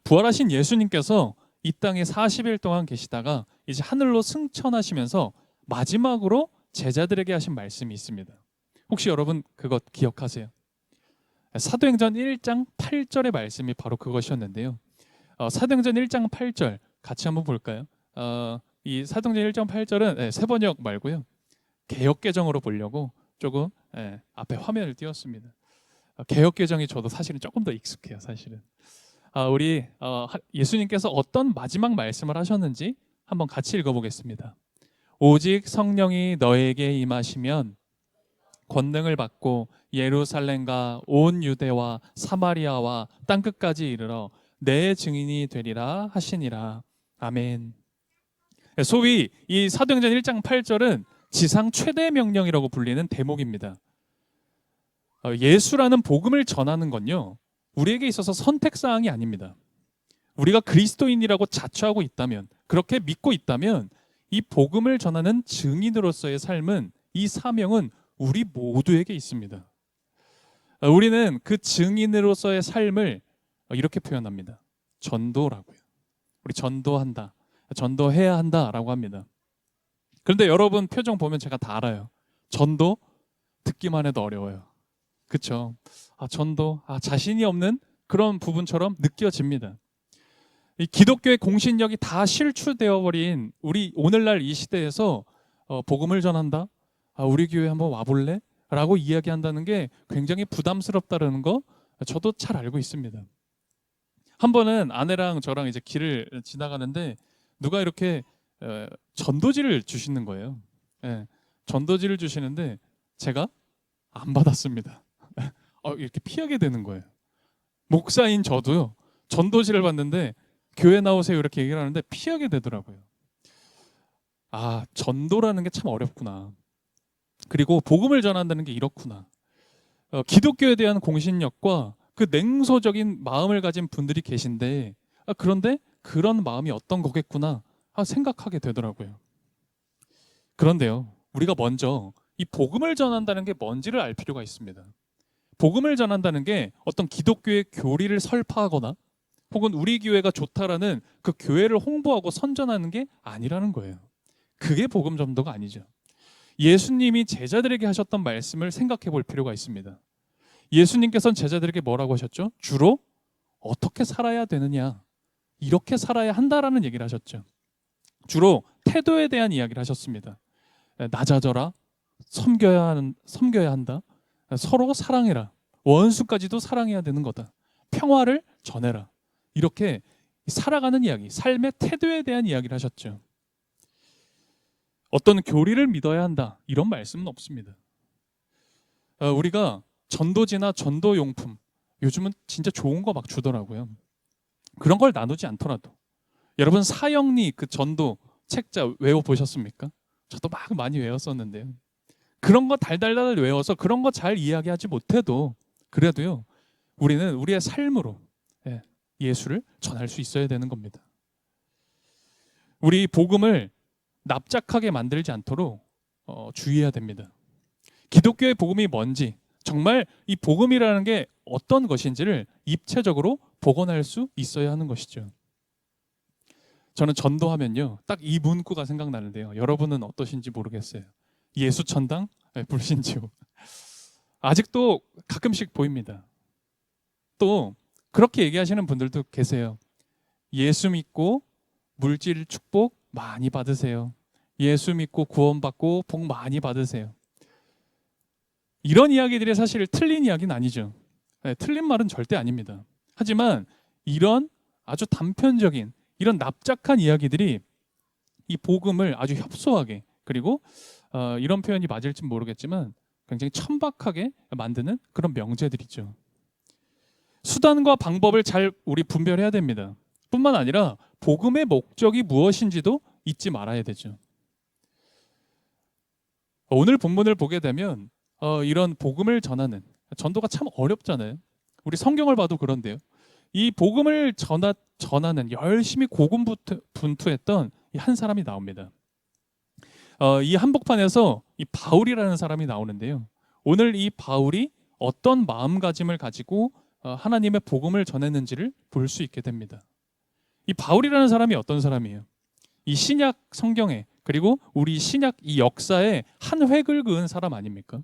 부활하신 예수님께서 이 땅에 40일 동안 계시다가 이제 하늘로 승천하시면서 마지막으로 제자들에게 하신 말씀이 있습니다. 혹시 여러분 그것 기억하세요? 사도행전 1장 8절의 말씀이 바로 그것이었는데요. 사도행전 1장 8절 같이 한번 볼까요? 이 사도행전 1장 8절은 세번역 말고요. 개역개정으로 보려고 조금 앞에 화면을 띄웠습니다. 개역개정이 저도 사실은 조금 더 익숙해요. 사실은 우리 예수님께서 어떤 마지막 말씀을 하셨는지 한번 같이 읽어보겠습니다. 오직 성령이 너에게 임하시면 권능을 받고 예루살렘과 온 유대와 사마리아와 땅끝까지 이르러 내 증인이 되리라 하시니라. 아멘. 소위 이 사도행전 1장 8절은 지상 최대 명령이라고 불리는 대목입니다. 예수라는 복음을 전하는 건요, 우리에게 있어서 선택사항이 아닙니다. 우리가 그리스도인이라고 자처하고 있다면, 그렇게 믿고 있다면 이 복음을 전하는 증인으로서의 삶은, 이 사명은 우리 모두에게 있습니다. 우리는 그 증인으로서의 삶을 이렇게 표현합니다. 전도라고요. 우리 전도한다, 전도해야 한다라고 합니다. 그런데 여러분 표정 보면 제가 다 알아요. 전도 듣기만 해도 어려워요. 그렇죠? 전도 자신이 없는 그런 부분처럼 느껴집니다. 이 기독교의 공신력이 다 실추되어 버린 우리 오늘날 이 시대에서 복음을 전한다. 우리 교회 한번 와볼래? 라고 이야기한다는 게 굉장히 부담스럽다는 거 저도 잘 알고 있습니다. 한 번은 아내랑 저랑 이제 길을 지나가는데 누가 이렇게 전도지를 주시는 거예요. 전도지를 주시는데 제가 안 받았습니다. 이렇게 피하게 되는 거예요. 목사인 저도요, 전도지를 받는데 교회 나오세요 이렇게 얘기를 하는데 피하게 되더라고요. 전도라는 게 참 어렵구나. 그리고 복음을 전한다는 게 이렇구나. 기독교에 대한 공신력과 그 냉소적인 마음을 가진 분들이 계신데 그런데 그런 마음이 어떤 거겠구나 생각하게 되더라고요. 그런데요, 우리가 먼저 이 복음을 전한다는 게 뭔지를 알 필요가 있습니다. 복음을 전한다는 게 어떤 기독교의 교리를 설파하거나 혹은 우리 교회가 좋다라는 그 교회를 홍보하고 선전하는 게 아니라는 거예요. 그게 복음 전도가 아니죠. 예수님이 제자들에게 하셨던 말씀을 생각해 볼 필요가 있습니다. 예수님께서는 제자들에게 뭐라고 하셨죠? 주로 어떻게 살아야 되느냐, 이렇게 살아야 한다라는 얘기를 하셨죠. 주로 태도에 대한 이야기를 하셨습니다. 낮아져라, 섬겨야 한다, 서로 사랑해라, 원수까지도 사랑해야 되는 거다, 평화를 전해라, 이렇게 살아가는 이야기, 삶의 태도에 대한 이야기를 하셨죠. 어떤 교리를 믿어야 한다, 이런 말씀은 없습니다. 우리가 전도지나 전도용품 요즘은 진짜 좋은 거 막 주더라고요. 그런 걸 나누지 않더라도 여러분 사형리 그 전도 책자 외워보셨습니까? 저도 막 많이 외웠었는데요. 그런 거 달달달 외워서 그런 거 잘 이야기하지 못해도 그래도요, 우리는 우리의 삶으로 예수를 전할 수 있어야 되는 겁니다. 우리 복음을 납작하게 만들지 않도록 주의해야 됩니다. 기독교의 복음이 뭔지, 정말 이 복음이라는 게 어떤 것인지를 입체적으로 복원할 수 있어야 하는 것이죠. 저는 전도하면요, 딱 이 문구가 생각나는데요. 여러분은 어떠신지 모르겠어요. 예수천당, 불신지옥. 아직도 가끔씩 보입니다. 또 그렇게 얘기하시는 분들도 계세요. 예수 믿고 물질 축복 많이 받으세요. 예수 믿고 구원받고 복 많이 받으세요. 이런 이야기들이 사실 틀린 이야기는 아니죠. 틀린 말은 절대 아닙니다. 하지만 이런 아주 단편적인 이런 납작한 이야기들이 이 복음을 아주 협소하게, 그리고 이런 표현이 맞을지 모르겠지만 굉장히 천박하게 만드는 그런 명제들이죠. 수단과 방법을 잘 우리 분별해야 됩니다. 뿐만 아니라 복음의 목적이 무엇인지도 잊지 말아야 되죠. 오늘 본문을 보게 되면 이런 복음을 전하는 전도가 참 어렵잖아요. 우리 성경을 봐도 그런데요. 이 복음을 전하는 열심히 고군분투했던 한 사람이 나옵니다. 이 한복판에서 이 바울이라는 사람이 나오는데요. 오늘 이 바울이 어떤 마음가짐을 가지고 하나님의 복음을 전했는지를 볼 수 있게 됩니다. 이 바울이라는 사람이 어떤 사람이에요? 이 신약 성경에 그리고 우리 신약 이 역사에 한 획을 그은 사람 아닙니까?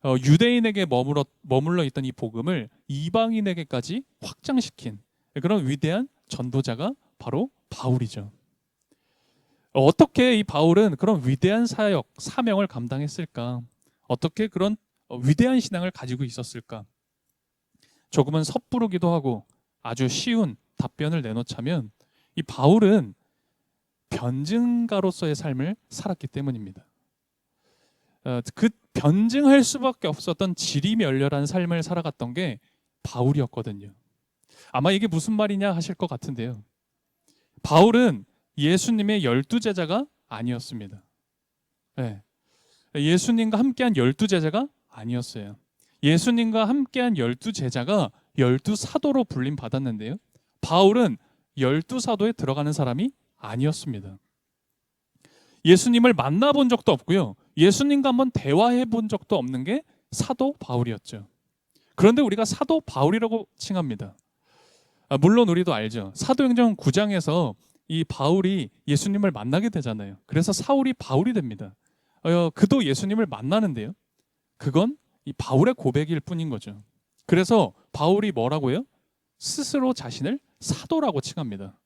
유대인에게 머물러 있던 이 복음을 이방인에게까지 확장시킨 그런 위대한 전도자가 바로 바울이죠. 어떻게 이 바울은 그런 위대한 사역, 사명을 감당했을까? 어떻게 그런 위대한 신앙을 가지고 있었을까? 조금은 섣부르기도 하고 아주 쉬운 답변을 내놓자면 이 바울은 변증가로서의 삶을 살았기 때문입니다. 그 변증할 수밖에 없었던 지리멸렬한 삶을 살아갔던 게 바울이었거든요. 아마 이게 무슨 말이냐 하실 것 같은데요. 바울은 예수님의 12제자가 아니었습니다. 네. 예수님과 함께한 12제자가 아니었어요. 예수님과 함께한 12제자가 12사도로 불림 받았는데요. 바울은 12사도에 들어가는 사람이 아니었습니다. 예수님을 만나본 적도 없고요. 예수님과 한번 대화해 본 적도 없는 게 사도 바울이었죠. 그런데 우리가 사도 바울이라고 칭합니다. 물론 우리도 알죠. 사도행전 9장에서 이 바울이 예수님을 만나게 되잖아요. 그래서 사울이 바울이 됩니다. 그도 예수님을 만나는데요. 그건 이 바울의 고백일 뿐인 거죠. 그래서 바울이 뭐라고요? 스스로 자신을 사도라고 칭합니다.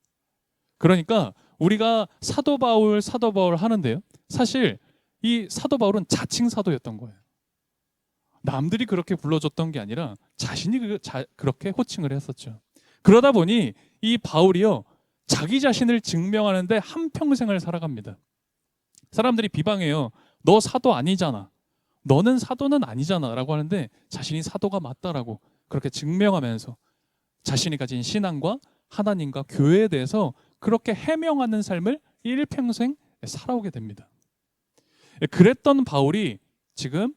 그러니까 우리가 사도 바울 하는데요. 사실 이 사도 바울은 자칭 사도였던 거예요. 남들이 그렇게 불러줬던 게 아니라 자신이 그렇게 호칭을 했었죠. 그러다 보니 이 바울이요, 자기 자신을 증명하는데 한평생을 살아갑니다. 사람들이 비방해요. 너 사도 아니잖아. 너는 사도는 아니잖아 라고 하는데 자신이 사도가 맞다라고 그렇게 증명하면서 자신이 가진 신앙과 하나님과 교회에 대해서 그렇게 해명하는 삶을 일평생 살아오게 됩니다. 그랬던 바울이 지금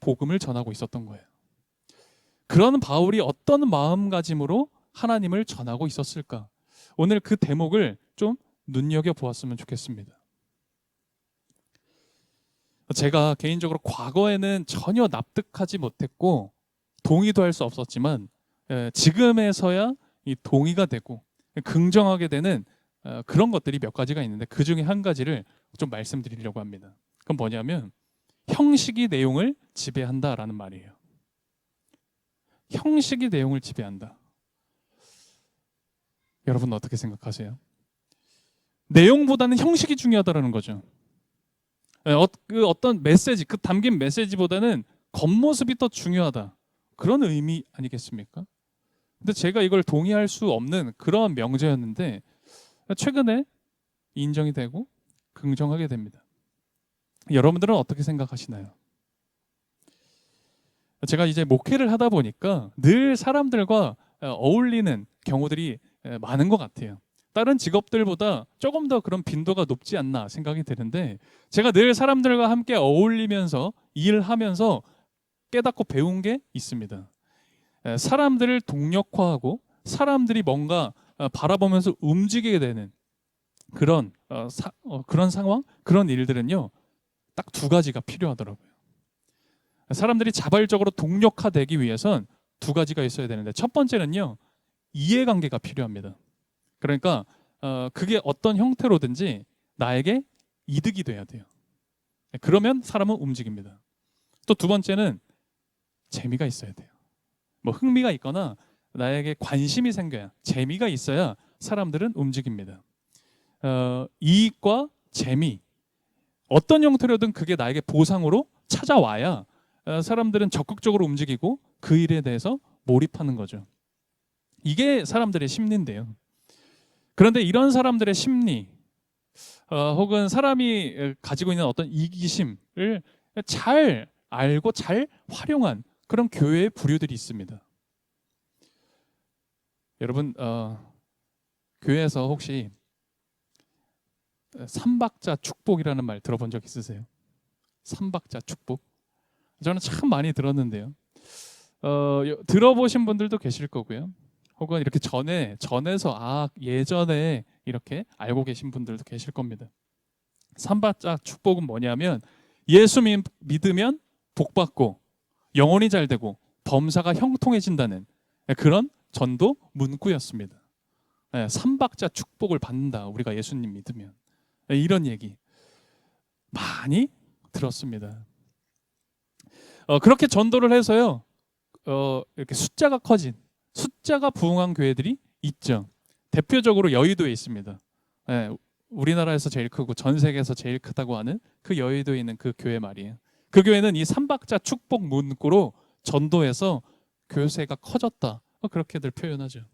복음을 전하고 있었던 거예요. 그런 바울이 어떤 마음가짐으로 하나님을 전하고 있었을까? 오늘 그 대목을 좀 눈여겨보았으면 좋겠습니다. 제가 개인적으로 과거에는 전혀 납득하지 못했고 동의도 할 수 없었지만 지금에서야 이 동의가 되고 긍정하게 되는 그런 것들이 몇 가지가 있는데 그 중에 한 가지를 좀 말씀드리려고 합니다. 그건 뭐냐면 형식이 내용을 지배한다라는 말이에요. 형식이 내용을 지배한다. 여러분 어떻게 생각하세요? 내용보다는 형식이 중요하다라는 거죠. 어떤 메시지, 그 담긴 메시지보다는 겉모습이 더 중요하다. 그런 의미 아니겠습니까? 근데 제가 이걸 동의할 수 없는 그런 명제였는데 최근에 인정이 되고 긍정하게 됩니다. 여러분들은 어떻게 생각하시나요? 제가 이제 목회를 하다 보니까 늘 사람들과 어울리는 경우들이 많은 것 같아요. 다른 직업들보다 조금 더 그런 빈도가 높지 않나 생각이 드는데 제가 늘 사람들과 함께 어울리면서 일하면서 깨닫고 배운 게 있습니다. 사람들을 동력화하고 사람들이 뭔가 바라보면서 움직이게 되는 그런 그런 상황, 그런 일들은요. 딱 두 가지가 필요하더라고요. 사람들이 자발적으로 동력화되기 위해선 두 가지가 있어야 되는데 첫 번째는요. 이해관계가 필요합니다. 그러니까 그게 어떤 형태로든지 나에게 이득이 돼야 돼요. 그러면 사람은 움직입니다. 또 두 번째는 재미가 있어야 돼요. 뭐 흥미가 있거나 나에게 관심이 생겨야, 재미가 있어야 사람들은 움직입니다. 이익과 재미, 어떤 형태로든 그게 나에게 보상으로 찾아와야 사람들은 적극적으로 움직이고 그 일에 대해서 몰입하는 거죠. 이게 사람들의 심리인데요. 그런데 이런 사람들의 심리 혹은 사람이 가지고 있는 어떤 이기심을 잘 알고 잘 활용한 그런 교회의 부류들이 있습니다. 여러분 교회에서 혹시 삼박자 축복이라는 말 들어본 적 있으세요? 삼박자 축복? 저는 참 많이 들었는데요. 들어보신 분들도 계실 거고요. 혹은 이렇게 전에서 예전에 이렇게 알고 계신 분들도 계실 겁니다. 삼박자 축복은 뭐냐면 예수 믿으면 복 받고 영혼이 잘 되고 범사가 형통해진다는 그런 전도 문구였습니다. 삼박자 축복을 받는다. 우리가 예수님 믿으면. 이런 얘기 많이 들었습니다. 그렇게 전도를 해서요. 이렇게 숫자가 커진, 숫자가 부흥한 교회들이 있죠. 대표적으로 여의도에 있습니다. 우리나라에서 제일 크고 전 세계에서 제일 크다고 하는 그 여의도에 있는 그 교회 말이에요. 그 교회는 이 삼박자 축복 문구로 전도해서 교세가 커졌다. 그렇게들 표현하죠.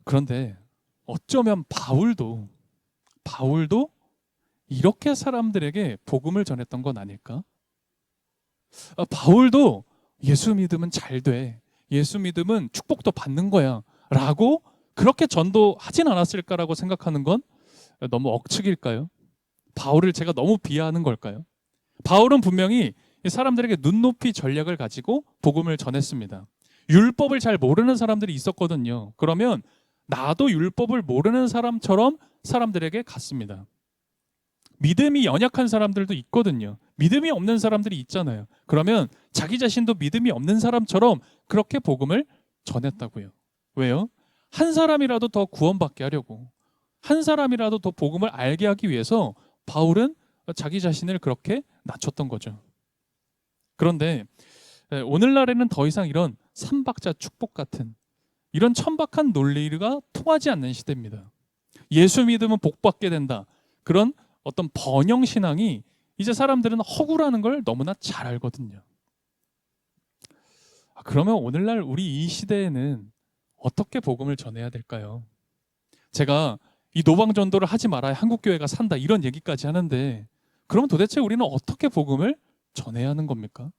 그런데 어쩌면 바울도 이렇게 사람들에게 복음을 전했던 건 아닐까? 바울도 예수 믿으면 잘 돼. 예수 믿으면 축복도 받는 거야. 라고 그렇게 전도하진 않았을까라고 생각하는 건 너무 억측일까요? 바울을 제가 너무 비하하는 걸까요? 바울은 분명히 사람들에게 눈높이 전략을 가지고 복음을 전했습니다. 율법을 잘 모르는 사람들이 있었거든요. 그러면 나도 율법을 모르는 사람처럼 사람들에게 갔습니다. 믿음이 연약한 사람들도 있거든요. 믿음이 없는 사람들이 있잖아요. 그러면 자기 자신도 믿음이 없는 사람처럼 그렇게 복음을 전했다고요. 왜요? 한 사람이라도 더 구원받게 하려고, 한 사람이라도 더 복음을 알게 하기 위해서 바울은 자기 자신을 그렇게 낮췄던 거죠. 그런데 오늘날에는 더 이상 이런 삼박자 축복 같은 이런 천박한 논리가 통하지 않는 시대입니다. 예수 믿으면 복 받게 된다. 그런 어떤 번영 신앙이 이제 사람들은 허구라는 걸 너무나 잘 알거든요. 그러면 오늘날 우리 이 시대에는 어떻게 복음을 전해야 될까요? 제가 이 노방 전도를 하지 말아야 한국 교회가 산다 이런 얘기까지 하는데 그럼 도대체 우리는 어떻게 복음을 전해야 하는 겁니까?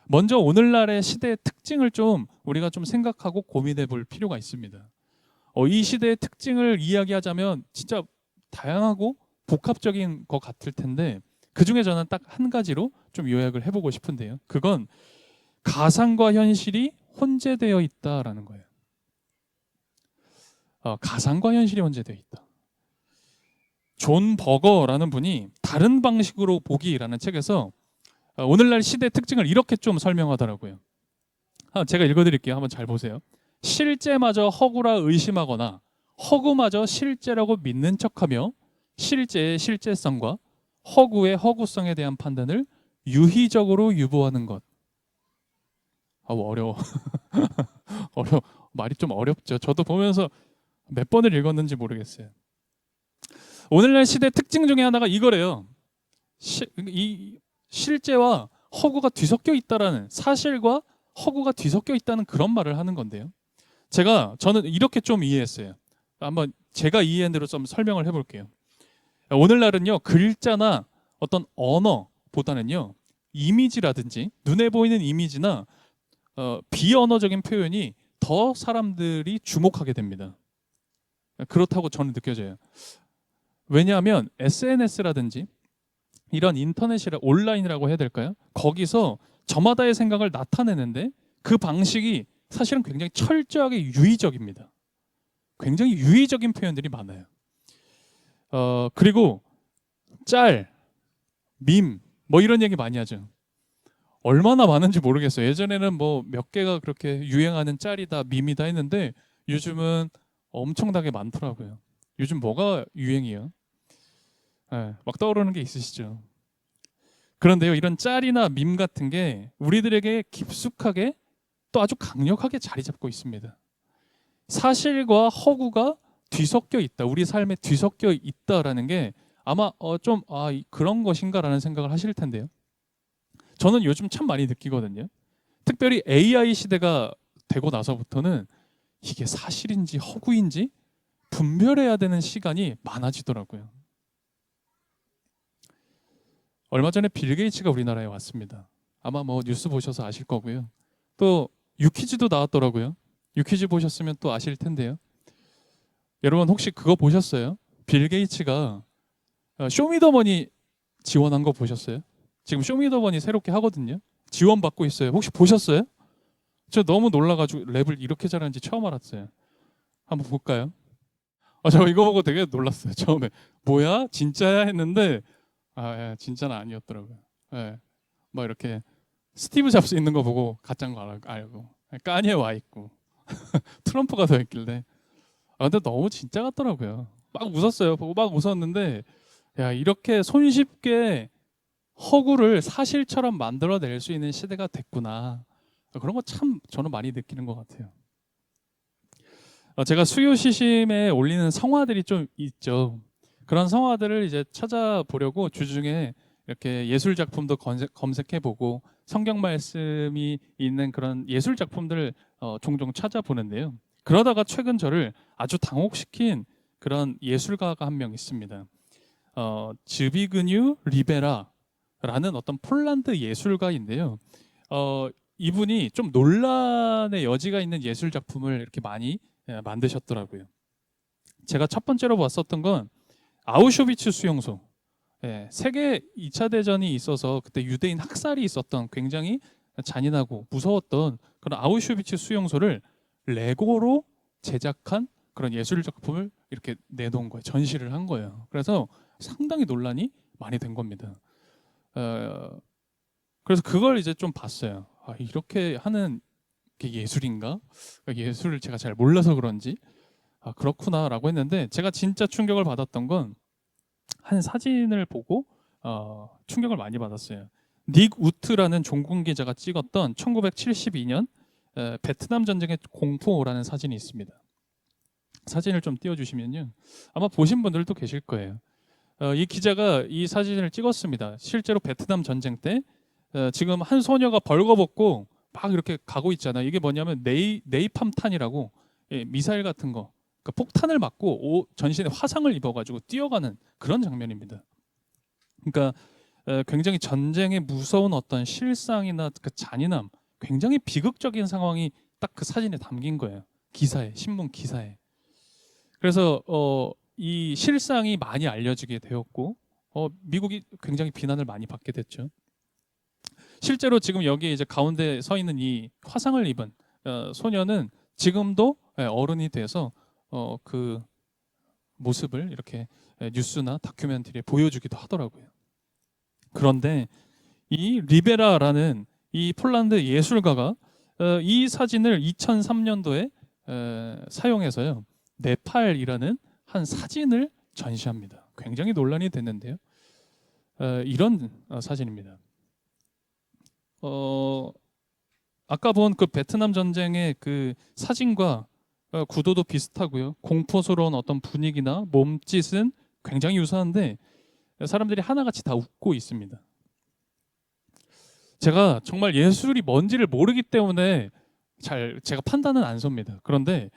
먼저 오늘날의 시대의 특징을 좀 우리가 좀 생각하고 고민해 볼 필요가 있습니다. 이 시대의 특징을 이야기하자면 진짜 다양하고 복합적인 것 같을 텐데 그중에 저는 딱 한 가지로 좀 요약을 해보고 싶은데요. 그건 가상과 현실이 혼재되어 있다라는 거예요. 가상과 현실이 혼재되어 있다. 존 버거라는 분이 다른 방식으로 보기라는 책에서 오늘날 시대의 특징을 이렇게 좀 설명하더라고요. 제가 읽어드릴게요. 한번 잘 보세요. 실제마저 허구라 의심하거나 허구마저 실제라고 믿는 척하며 실제의 실제성과 허구의 허구성에 대한 판단을 유희적으로 유보하는 것. 어려워. 말이 좀 어렵죠. 저도 보면서 몇 번을 읽었는지 모르겠어요. 오늘날 시대 특징 중에 하나가 이거래요. 이 실제와 허구가 뒤섞여 있다라는, 사실과 허구가 뒤섞여 있다는 그런 말을 하는 건데요. 저는 이렇게 좀 이해했어요. 한번 제가 이해한 대로 좀 설명을 해볼게요. 오늘날은요, 글자나 어떤 언어보다는요, 이미지라든지 눈에 보이는 이미지나 비언어적인 표현이 더 사람들이 주목하게 됩니다. 그렇다고 저는 느껴져요. 왜냐하면 SNS라든지 이런 온라인이라고 해야 될까요? 거기서 저마다의 생각을 나타내는데 그 방식이 사실은 굉장히 철저하게 유의적입니다. 굉장히 유의적인 표현들이 많아요. 그리고 밈, 이런 얘기 많이 하죠. 얼마나 많은지 모르겠어요. 예전에는 몇 개가 그렇게 유행하는 짤이다, 밈이다 했는데 요즘은 엄청나게 많더라고요. 요즘 뭐가 유행이에요? 막 떠오르는 게 있으시죠? 그런데요, 이런 짤이나 밈 같은 게 우리들에게 깊숙하게 또 아주 강력하게 자리 잡고 있습니다. 사실과 허구가 뒤섞여 있다, 우리 삶에 뒤섞여 있다라는 게 아마 그런 것인가라는 생각을 하실 텐데요. 저는 요즘 참 많이 느끼거든요. 특별히 AI 시대가 되고 나서부터는 이게 사실인지 허구인지 분별해야 되는 시간이 많아지더라고요. 얼마 전에 빌 게이츠가 우리나라에 왔습니다. 아마 뉴스 보셔서 아실 거고요. 또 유퀴즈도 나왔더라고요. 유퀴즈 보셨으면 또 아실 텐데요. 여러분 혹시 그거 보셨어요? 빌 게이츠가 쇼미더머니 지원한 거 보셨어요? 지금 쇼미더머니 새롭게 하거든요. 지원받고 있어요. 혹시 보셨어요? 저 너무 놀라가지고 랩을 이렇게 잘하는지 처음 알았어요. 한번 볼까요? 저 이거 보고 되게 놀랐어요. 처음에 뭐야? 진짜야? 했는데 진짜는 아니었더라고요. 막 이렇게 스티브 잡스 있는 거 보고 가짜인 거 알고 까니에 와 있고 트럼프가 더 있길래 근데 너무 진짜 같더라고요. 막 웃었어요. 보고 막 웃었는데 야 이렇게 손쉽게 허구를 사실처럼 만들어낼 수 있는 시대가 됐구나. 그런 거 참 저는 많이 느끼는 것 같아요. 제가 수요 시심에 올리는 성화들이 좀 있죠. 그런 성화들을 이제 찾아보려고 주중에 이렇게 예술 작품도 검색해보고 성경 말씀이 있는 그런 예술 작품들을 종종 찾아보는데요. 그러다가 최근 저를 아주 당혹시킨 그런 예술가가 한 명 있습니다. 즈비그뉴 리베라라는 어떤 폴란드 예술가인데요. 이분이 좀 논란의 여지가 있는 예술 작품을 이렇게 많이 만드셨더라고요. 제가 첫 번째로 봤었던 건 아우슈비츠 수용소. 세계 2차 대전이 있어서 그때 유대인 학살이 있었던 굉장히 잔인하고 무서웠던 그런 아우슈비츠 수용소를 레고로 제작한 그런 예술 작품을 이렇게 내놓은 거예요. 전시를 한 거예요. 그래서 상당히 논란이 많이 된 겁니다. 그래서 그걸 이제 좀 봤어요. 이렇게 하는 게 예술인가? 예술을 제가 잘 몰라서 그런지 그렇구나라고 했는데 제가 진짜 충격을 받았던 건 한 사진을 보고 충격을 많이 받았어요. 닉 우트라는 종군 기자가 찍었던 1972년 베트남 전쟁의 공포라는 사진이 있습니다. 사진을 좀 띄워주시면요. 아마 보신 분들도 계실 거예요. 이 기자가 이 사진을 찍었습니다. 실제로 베트남 전쟁 때 지금 한 소녀가 벌거벗고 막 이렇게 가고 있잖아요. 이게 뭐냐면 네이팜탄이라고 미사일 같은 거, 그러니까 폭탄을 맞고 전신에 화상을 입어가지고 뛰어가는 그런 장면입니다. 그러니까 굉장히 전쟁의 무서운 어떤 실상이나 그 잔인함, 굉장히 비극적인 상황이 딱 그 사진에 담긴 거예요. 기사에, 신문 기사에. 그래서 이 실상이 많이 알려지게 되었고 미국이 굉장히 비난을 많이 받게 됐죠. 실제로 지금 여기 이제 가운데 서 있는 이 화상을 입은 소녀는 지금도 어른이 돼서 그 모습을 이렇게 뉴스나 다큐멘터리에 보여주기도 하더라고요. 그런데 이 리베라라는 이 폴란드 예술가가 이 사진을 2003년도에 사용해서요. 네팔이라는 한 사진을 전시합니다. 굉장히 논란이 됐는데요. 이런 사진입니다. 아까 본 그 베트남 전쟁의 그 사진과 구도도 비슷하고요. 공포스러운 어떤 분위기나 몸짓은 굉장히 유사한데 사람들이 하나같이 다 웃고 있습니다. 제가 정말 예술이 뭔지를 모르기 때문에 제가 판단은 안 섭니다. 그런데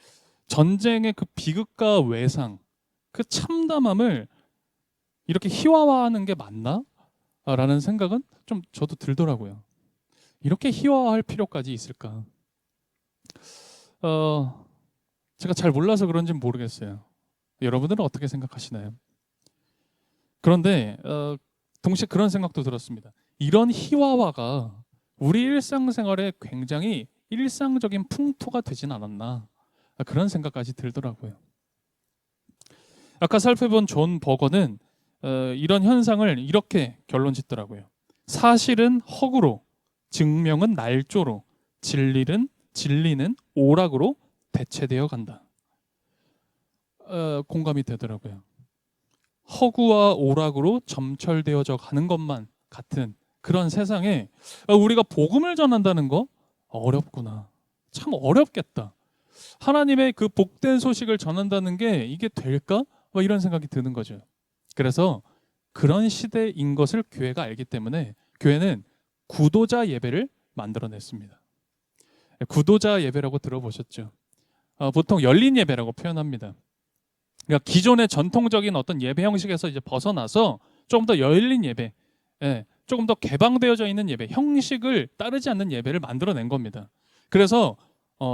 전쟁의 그 비극과 외상, 그 참담함을 이렇게 희화화하는 게 맞나? 라는 생각은 좀 저도 들더라고요. 이렇게 희화화할 필요까지 있을까? 제가 잘 몰라서 그런지는 모르겠어요. 여러분들은 어떻게 생각하시나요? 그런데 동시에 그런 생각도 들었습니다. 이런 희화화가 우리 일상생활에 굉장히 일상적인 풍토가 되진 않았나 그런 생각까지 들더라고요. 아까 살펴본 존 버거는 이런 현상을 이렇게 결론 짓더라고요. 사실은 허구로, 증명은 날조로, 진리는 오락으로 대체되어 간다. 공감이 되더라고요. 허구와 오락으로 점철되어져 가는 것만 같은 그런 세상에 우리가 복음을 전한다는 거 어렵구나. 참 어렵겠다. 하나님의 그 복된 소식을 전한다는 게 이게 될까? 이런 생각이 드는 거죠. 그래서 그런 시대인 것을 교회가 알기 때문에 교회는 구도자 예배를 만들어냈습니다. 구도자 예배라고 들어보셨죠? 보통 열린 예배라고 표현합니다. 그러니까 기존의 전통적인 어떤 예배 형식에서 이제 벗어나서 조금 더 열린 예배, 조금 더 개방되어져 있는 예배, 형식을 따르지 않는 예배를 만들어낸 겁니다. 그래서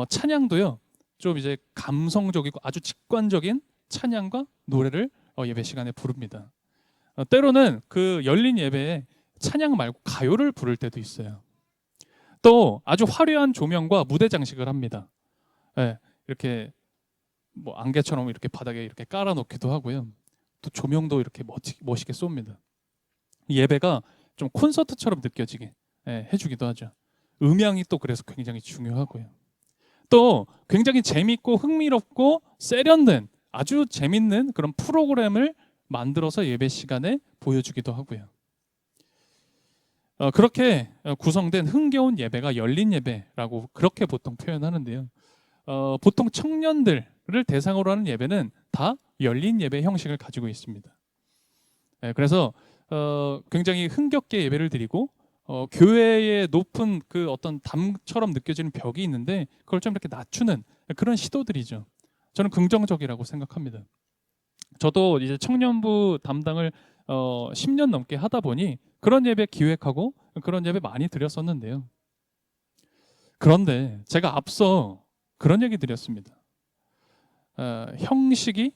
찬양도요, 좀 이제 감성적이고 아주 직관적인 찬양과 노래를 예배 시간에 부릅니다. 때로는 그 열린 예배에 찬양 말고 가요를 부를 때도 있어요. 또 아주 화려한 조명과 무대 장식을 합니다. 이렇게 뭐 안개처럼 이렇게 바닥에 이렇게 깔아놓기도 하고요. 또 조명도 이렇게 멋있게 쏩니다. 예배가 좀 콘서트처럼 느껴지게 해주기도 하죠. 음향이 또 그래서 굉장히 중요하고요. 또 굉장히 재밌고 흥미롭고 세련된 아주 재밌는 그런 프로그램을 만들어서 예배 시간에 보여주기도 하고요. 그렇게 구성된 흥겨운 예배가 열린 예배라고 그렇게 보통 표현하는데요. 보통 청년들을 대상으로 하는 예배는 다 열린 예배 형식을 가지고 있습니다. 그래서 굉장히 흥겹게 예배를 드리고 교회의 높은 그 어떤 담처럼 느껴지는 벽이 있는데 그걸 좀 이렇게 낮추는 그런 시도들이죠. 저는 긍정적이라고 생각합니다. 저도 이제 청년부 담당을 10년 넘게 하다 보니 그런 예배 기획하고 그런 예배 많이 드렸었는데요. 그런데 제가 앞서 그런 얘기 드렸습니다. 형식이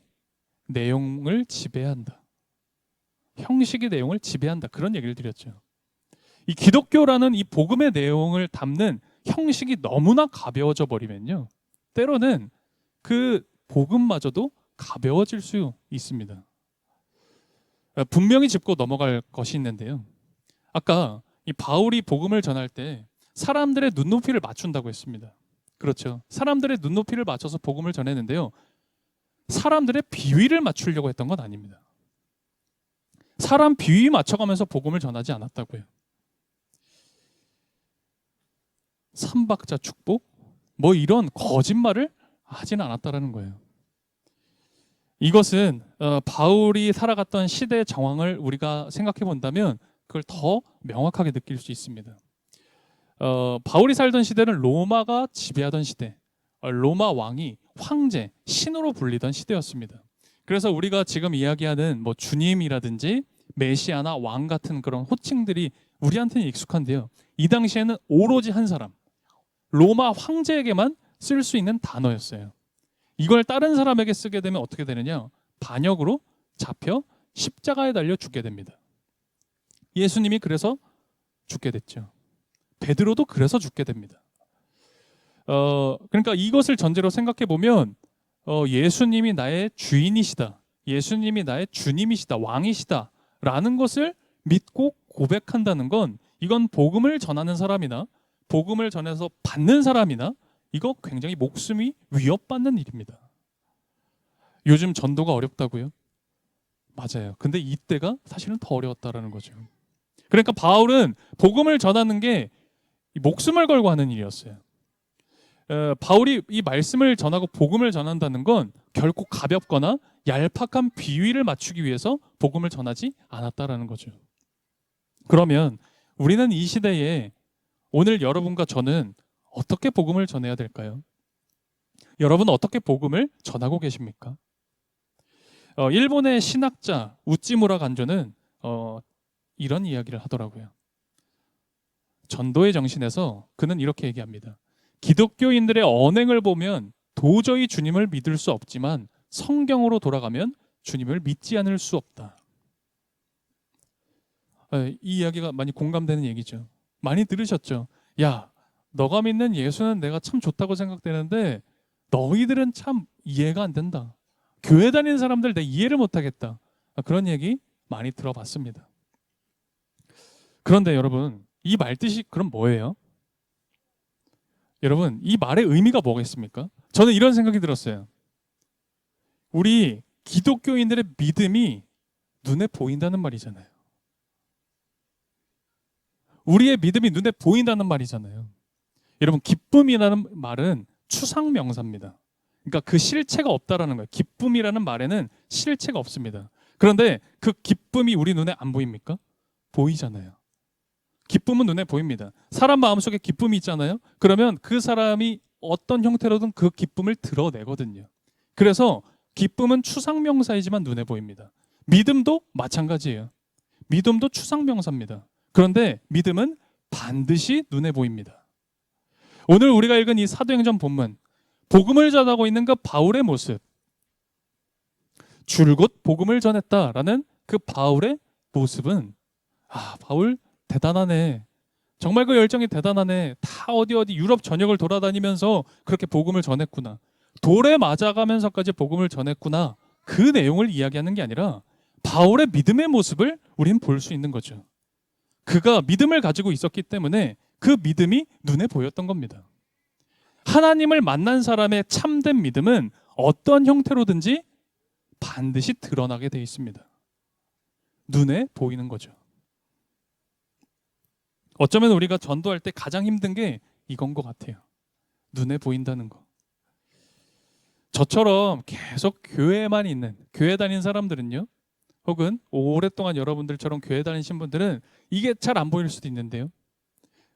내용을 지배한다. 형식이 내용을 지배한다. 그런 얘기를 드렸죠. 이 기독교라는 이 복음의 내용을 담는 형식이 너무나 가벼워져 버리면요. 때로는 그 복음마저도 가벼워질 수 있습니다. 분명히 짚고 넘어갈 것이 있는데요. 아까 이 바울이 복음을 전할 때 사람들의 눈높이를 맞춘다고 했습니다. 그렇죠. 사람들의 눈높이를 맞춰서 복음을 전했는데요. 사람들의 비위를 맞추려고 했던 건 아닙니다. 사람 비위 맞춰가면서 복음을 전하지 않았다고요. 삼박자 축복? 뭐 이런 거짓말을 하지는 않았다라는 거예요. 이것은 바울이 살아갔던 시대의 정황을 우리가 생각해 본다면 그걸 더 명확하게 느낄 수 있습니다. 바울이 살던 시대는 로마가 지배하던 시대, 로마 왕이 황제, 신으로 불리던 시대였습니다. 그래서 우리가 지금 이야기하는 뭐 주님이라든지 메시아나 왕 같은 그런 호칭들이 우리한테는 익숙한데요. 이 당시에는 오로지 한 사람, 로마 황제에게만 쓸 수 있는 단어였어요. 이걸 다른 사람에게 쓰게 되면 어떻게 되느냐? 반역으로 잡혀 십자가에 달려 죽게 됩니다. 예수님이 그래서 죽게 됐죠. 베드로도 그래서 죽게 됩니다. 그러니까 이것을 전제로 생각해 보면 예수님이 나의 주인이시다, 예수님이 나의 주님이시다, 왕이시다 라는 것을 믿고 고백한다는 건 이건 복음을 전하는 사람이나 복음을 전해서 받는 사람이나 이거 굉장히 목숨이 위협받는 일입니다. 요즘 전도가 어렵다고요? 맞아요. 근데 이때가 사실은 더 어려웠다라는 거죠. 그러니까 바울은 복음을 전하는 게 목숨을 걸고 하는 일이었어요. 바울이 이 말씀을 전하고 복음을 전한다는 건 결코 가볍거나 얄팍한 비위를 맞추기 위해서 복음을 전하지 않았다라는 거죠. 그러면 우리는 이 시대에 오늘 여러분과 저는 어떻게 복음을 전해야 될까요? 여러분 어떻게 복음을 전하고 계십니까? 일본의 신학자 우찌무라 간조는 이런 이야기를 하더라고요. 전도의 정신에서 그는 이렇게 얘기합니다. 기독교인들의 언행을 보면 도저히 주님을 믿을 수 없지만 성경으로 돌아가면 주님을 믿지 않을 수 없다. 이 이야기가 많이 공감되는 얘기죠. 많이 들으셨죠? 야, 너가 믿는 예수는 내가 참 좋다고 생각되는데 너희들은 참 이해가 안 된다. 교회 다니는 사람들 내 이해를 못하겠다. 그런 얘기 많이 들어봤습니다. 그런데 여러분, 이 말 뜻이 그럼 뭐예요? 여러분, 이 말의 의미가 뭐겠습니까? 저는 이런 생각이 들었어요. 우리 기독교인들의 믿음이 눈에 보인다는 말이잖아요. 우리의 믿음이 눈에 보인다는 말이잖아요. 여러분, 기쁨이라는 말은 추상명사입니다. 그러니까 그 실체가 없다라는 거예요. 기쁨이라는 말에는 실체가 없습니다. 그런데 그 기쁨이 우리 눈에 안 보입니까? 보이잖아요. 기쁨은 눈에 보입니다. 사람 마음속에 기쁨이 있잖아요. 그러면 그 사람이 어떤 형태로든 그 기쁨을 드러내거든요. 그래서 기쁨은 추상명사이지만 눈에 보입니다. 믿음도 마찬가지예요. 믿음도 추상명사입니다. 그런데 믿음은 반드시 눈에 보입니다. 오늘 우리가 읽은 이 사도행전 본문, 복음을 전하고 있는 그 바울의 모습, 줄곧 복음을 전했다라는 그 바울의 모습은 바울 대단하네. 정말 그 열정이 대단하네. 다 어디 유럽 전역을 돌아다니면서 그렇게 복음을 전했구나. 돌에 맞아가면서까지 복음을 전했구나. 그 내용을 이야기하는 게 아니라 바울의 믿음의 모습을 우리는 볼 수 있는 거죠. 그가 믿음을 가지고 있었기 때문에 그 믿음이 눈에 보였던 겁니다. 하나님을 만난 사람의 참된 믿음은 어떤 형태로든지 반드시 드러나게 돼 있습니다. 눈에 보이는 거죠. 어쩌면 우리가 전도할 때 가장 힘든 게 이건 것 같아요. 눈에 보인다는 거. 저처럼 계속 교회에만 있는, 교회 다닌 사람들은요, 혹은 오랫동안 여러분들처럼 교회 다니신 분들은 이게 잘 안 보일 수도 있는데요.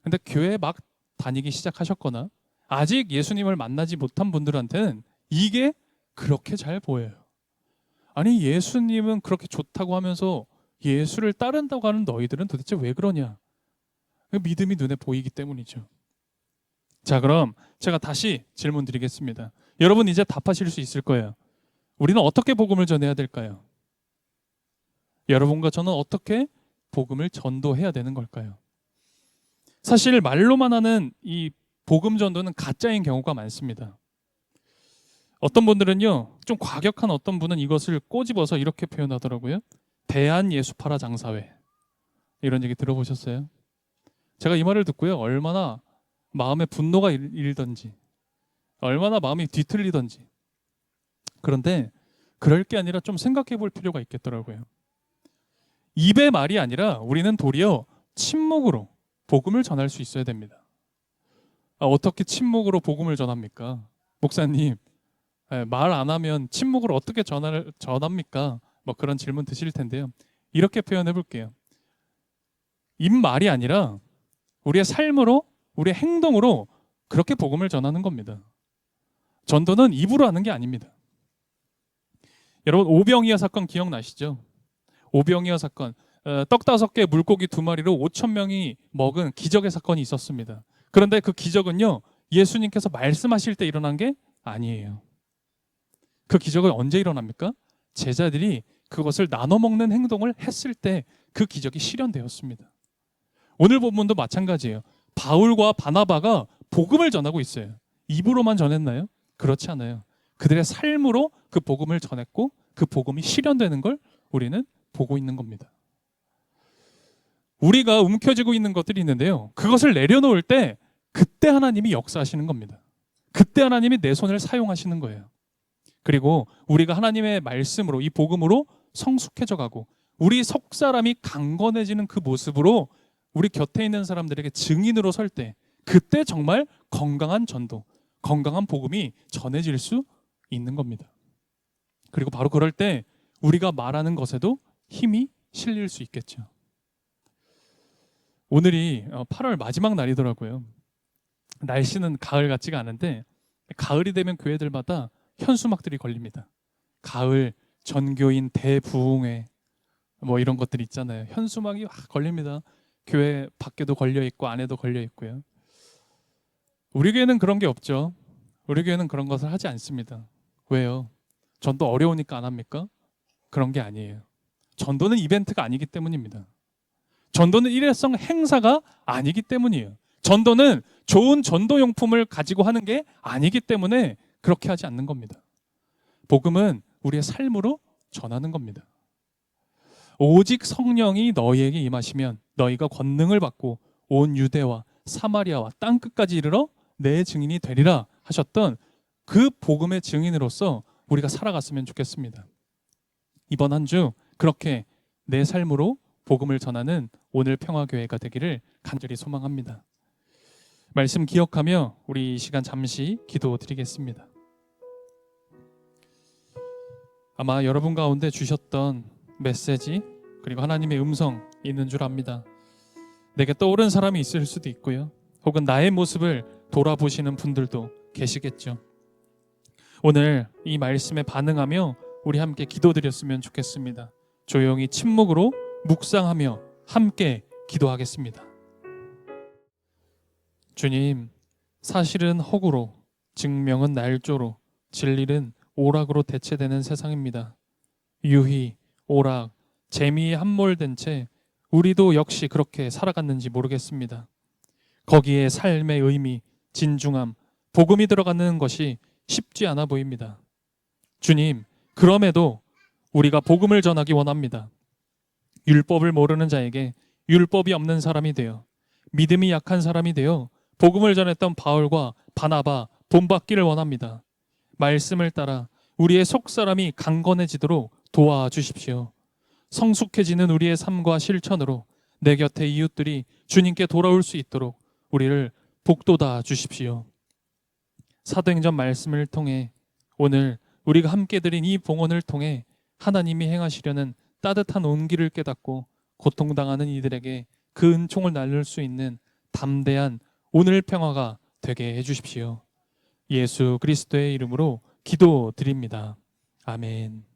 근데 교회 막 다니기 시작하셨거나 아직 예수님을 만나지 못한 분들한테는 이게 그렇게 잘 보여요. 아니, 예수님은 그렇게 좋다고 하면서 예수를 따른다고 하는 너희들은 도대체 왜 그러냐? 믿음이 눈에 보이기 때문이죠. 자, 그럼 제가 다시 질문 드리겠습니다. 여러분 이제 답하실 수 있을 거예요. 우리는 어떻게 복음을 전해야 될까요? 여러분과 저는 어떻게 복음을 전도해야 되는 걸까요? 사실 말로만 하는 이 복음 전도는 가짜인 경우가 많습니다. 어떤 분들은요, 좀 과격한 어떤 분은 이것을 꼬집어서 이렇게 표현하더라고요. 대한 예수파라 장사회. 이런 얘기 들어보셨어요? 제가 이 말을 듣고요, 얼마나 마음에 분노가 일던지, 얼마나 마음이 뒤틀리던지. 그런데 그럴 게 아니라 좀 생각해 볼 필요가 있겠더라고요. 입의 말이 아니라 우리는 도리어 침묵으로 복음을 전할 수 있어야 됩니다. 어떻게 침묵으로 복음을 전합니까? 목사님, 말 안 하면 침묵으로 어떻게 전합니까? 뭐 그런 질문 드실 텐데요. 이렇게 표현해 볼게요. 입말이 아니라 우리의 삶으로, 우리의 행동으로 그렇게 복음을 전하는 겁니다. 전도는 입으로 하는 게 아닙니다. 여러분 오병이어 사건 기억나시죠? 오병이어 사건, 떡 5개 물고기 2마리로 5천 명이 먹은 기적의 사건이 있었습니다. 그런데 그 기적은요, 예수님께서 말씀하실 때 일어난 게 아니에요. 그 기적은 언제 일어납니까? 제자들이 그것을 나눠 먹는 행동을 했을 때 그 기적이 실현되었습니다. 오늘 본문도 마찬가지예요. 바울과 바나바가 복음을 전하고 있어요. 입으로만 전했나요? 그렇지 않아요. 그들의 삶으로 그 복음을 전했고 그 복음이 실현되는 걸 우리는 보고 있는 겁니다. 우리가 움켜쥐고 있는 것들이 있는데요, 그것을 내려놓을 때 그때 하나님이 역사하시는 겁니다. 그때 하나님이 내 손을 사용하시는 거예요. 그리고 우리가 하나님의 말씀으로, 이 복음으로 성숙해져 가고 우리 속 사람이 강건해지는 그 모습으로 우리 곁에 있는 사람들에게 증인으로 설 때, 그때 정말 건강한 전도, 건강한 복음이 전해질 수 있는 겁니다. 그리고 바로 그럴 때 우리가 말하는 것에도 힘이 실릴 수 있겠죠. 오늘이 8월 마지막 날이더라고요. 날씨는 가을 같지가 않은데 가을이 되면 교회들마다 현수막들이 걸립니다. 가을 전교인 대부흥회 뭐 이런 것들 있잖아요. 현수막이 걸립니다. 교회 밖에도 걸려 있고 안에도 걸려 있고요. 우리 교회는 그런 게 없죠. 우리 교회는 그런 것을 하지 않습니다. 왜요? 전도 어려우니까 안 합니까? 그런 게 아니에요. 전도는 이벤트가 아니기 때문입니다. 전도는 일회성 행사가 아니기 때문이에요. 전도는 좋은 전도용품을 가지고 하는 게 아니기 때문에 그렇게 하지 않는 겁니다. 복음은 우리의 삶으로 전하는 겁니다. 오직 성령이 너희에게 임하시면 너희가 권능을 받고 온 유대와 사마리아와 땅끝까지 이르러 내 증인이 되리라 하셨던 그 복음의 증인으로서 우리가 살아갔으면 좋겠습니다. 이번 한 주 그렇게 내 삶으로 복음을 전하는 오늘 평화교회가 되기를 간절히 소망합니다. 말씀 기억하며 우리 이 시간 잠시 기도드리겠습니다. 아마 여러분 가운데 주셨던 메시지 그리고 하나님의 음성 있는 줄 압니다. 내게 떠오른 사람이 있을 수도 있고요. 혹은 나의 모습을 돌아보시는 분들도 계시겠죠. 오늘 이 말씀에 반응하며 우리 함께 기도드렸으면 좋겠습니다. 조용히 침묵으로 묵상하며 함께 기도하겠습니다. 주님, 사실은 허구로, 증명은 날조로, 진리는 오락으로 대체되는 세상입니다. 유희, 오락, 재미에 함몰된 채 우리도 역시 그렇게 살아갔는지 모르겠습니다. 거기에 삶의 의미, 진중함, 복음이 들어가는 것이 쉽지 않아 보입니다. 주님, 그럼에도 우리가 복음을 전하기 원합니다. 율법을 모르는 자에게 율법이 없는 사람이 되어 믿음이 약한 사람이 되어 복음을 전했던 바울과 바나바 본받기를 원합니다. 말씀을 따라 우리의 속사람이 강건해지도록 도와주십시오. 성숙해지는 우리의 삶과 실천으로 내 곁의 이웃들이 주님께 돌아올 수 있도록 우리를 복돋아 주십시오. 사도행전 말씀을 통해 오늘 우리가 함께 드린 이 봉헌을 통해 하나님이 행하시려는 따뜻한 온기를 깨닫고 고통당하는 이들에게 그 은총을 나눌 수 있는 담대한 오늘 평화가 되게 해주십시오. 예수 그리스도의 이름으로 기도드립니다. 아멘.